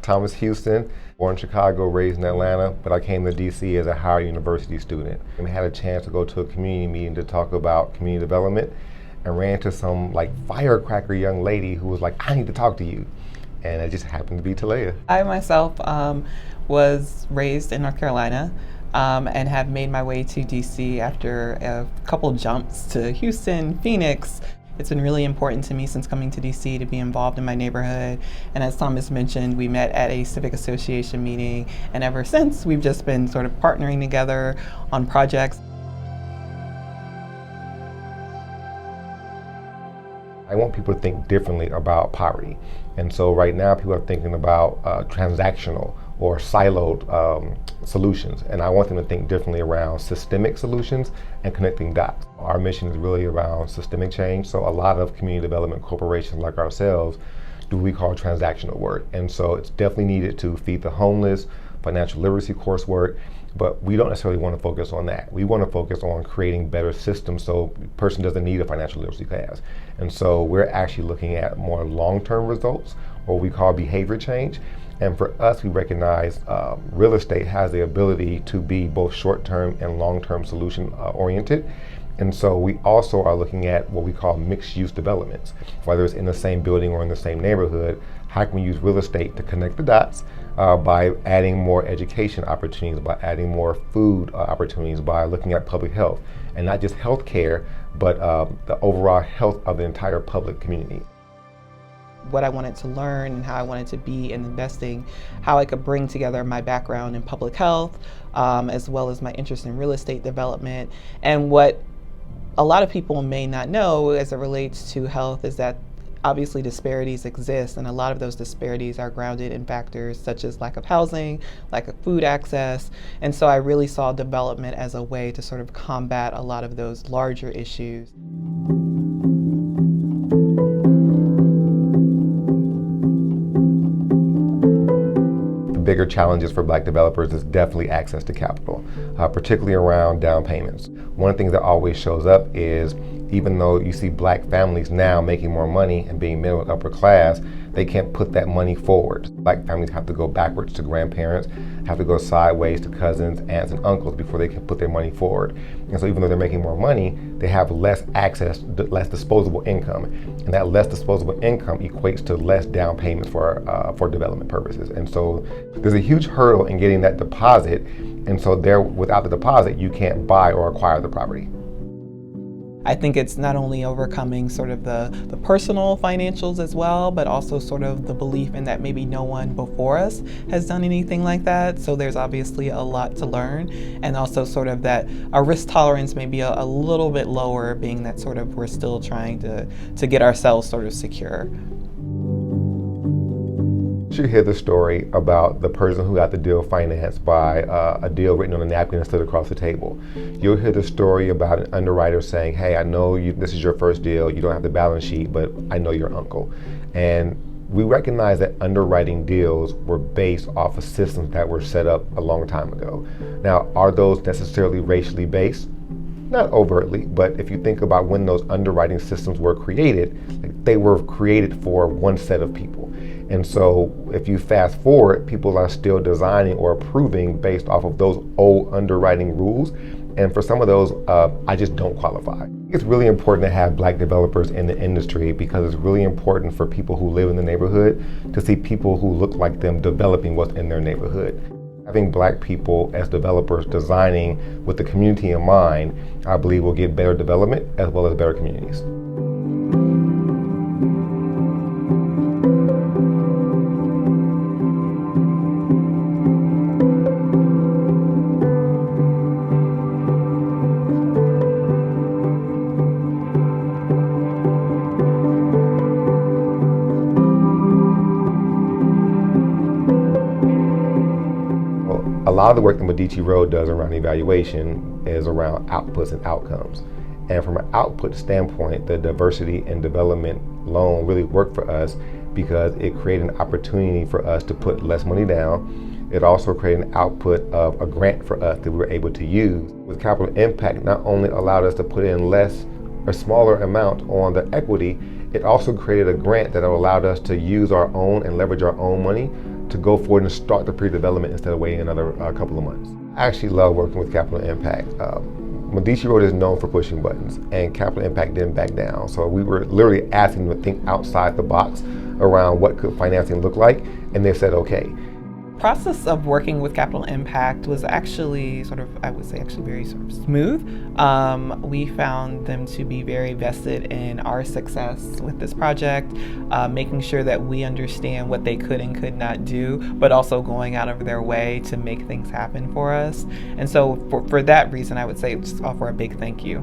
Thomas Houston, born in Chicago, raised in Atlanta, but I came to DC as a Howard University student and had a chance to go to a community meeting to talk about community development and ran into some firecracker young lady who was like, I need to talk to you. And it just happened to be Talayah. I myself was raised in North Carolina and have made my way to DC after a couple jumps to Houston, Phoenix. It's been really important to me since coming to DC to be involved in my neighborhood. And as Thomas mentioned, we met at a civic association meeting, and ever since we've just been sort of partnering together on projects. I want people to think differently about poverty. And so right now people are thinking about transactional or siloed solutions. And I want them to think differently around systemic solutions and connecting dots. Our mission is really around systemic change. So a lot of community development corporations like ourselves do what we call transactional work. And so it's definitely needed to feed the homeless, financial literacy coursework, but we don't necessarily want to focus on that. We want to focus on creating better systems so a person doesn't need a financial literacy class. And so we're actually looking at more long-term results, or we call behavior change. And for us, we recognize real estate has the ability to be both short-term and long-term solution oriented. And so we also are looking at what we call mixed-use developments, whether it's in the same building or in the same neighborhood. How can we use real estate to connect the dots by adding more education opportunities, by adding more food opportunities, by looking at public health, and not just health care, but the overall health of the entire public community. What I wanted to learn and how I wanted to be in investing, how I could bring together my background in public health, as well as my interest in real estate development. And what a lot of people may not know as it relates to health is that obviously disparities exist, and a lot of those disparities are grounded in factors such as lack of housing, lack of food access. And so I really saw development as a way to sort of combat a lot of those larger issues. Bigger challenges for Black developers is definitely access to capital, particularly around down payments. One of the things that always shows up is even though you see Black families now making more money and being middle and upper class, they can't put that money forward. Black families have to go backwards to grandparents, have to go sideways to cousins, aunts, and uncles before they can put their money forward. And so even though they're making more money, they have less access, less disposable income. And that less disposable income equates to less down payments for development purposes. And so there's a huge hurdle in getting that deposit. And so without the deposit, you can't buy or acquire the property. I think it's not only overcoming sort of the personal financials as well, but also sort of the belief in that maybe no one before us has done anything like that. So there's obviously a lot to learn, and also sort of that our risk tolerance may be a little bit lower, being that sort of we're still trying to get ourselves sort of secure. You hear the story about the person who got the deal financed by a deal written on a napkin and slid across the table. You'll hear the story about an underwriter saying, hey, I know this is your first deal, you don't have the balance sheet, but I know your uncle. And we recognize that underwriting deals were based off of systems that were set up a long time ago. Now, are those necessarily racially based? Not overtly, but if you think about when those underwriting systems were created, they were created for one set of people. And so if you fast forward, people are still designing or approving based off of those old underwriting rules. And for some of those, I just don't qualify. It's really important to have Black developers in the industry because it's really important for people who live in the neighborhood to see people who look like them developing what's in their neighborhood. Having Black people as developers designing with the community in mind, I believe will get better development as well as better communities. A lot of the work that Medici does around evaluation is around outputs and outcomes. And from an output standpoint, the diversity and development loan really worked for us because it created an opportunity for us to put less money down. It also created an output of a grant for us that we were able to use. With capital impact, not only allowed us to put in less or smaller amount on the equity, it also created a grant that allowed us to use our own and leverage our own money to go forward and start the pre-development instead of waiting another couple of months. I actually love working with Capital Impact. Medici Road is known for pushing buttons, and Capital Impact didn't back down. So we were literally asking them to think outside the box around what could financing look like, and they said okay. Process of working with Capital Impact was actually I would say very smooth. We found them to be very vested in our success with this project, making sure that we understand what they could and could not do, but also going out of their way to make things happen for us. And so for that reason, I would say just offer a big thank you.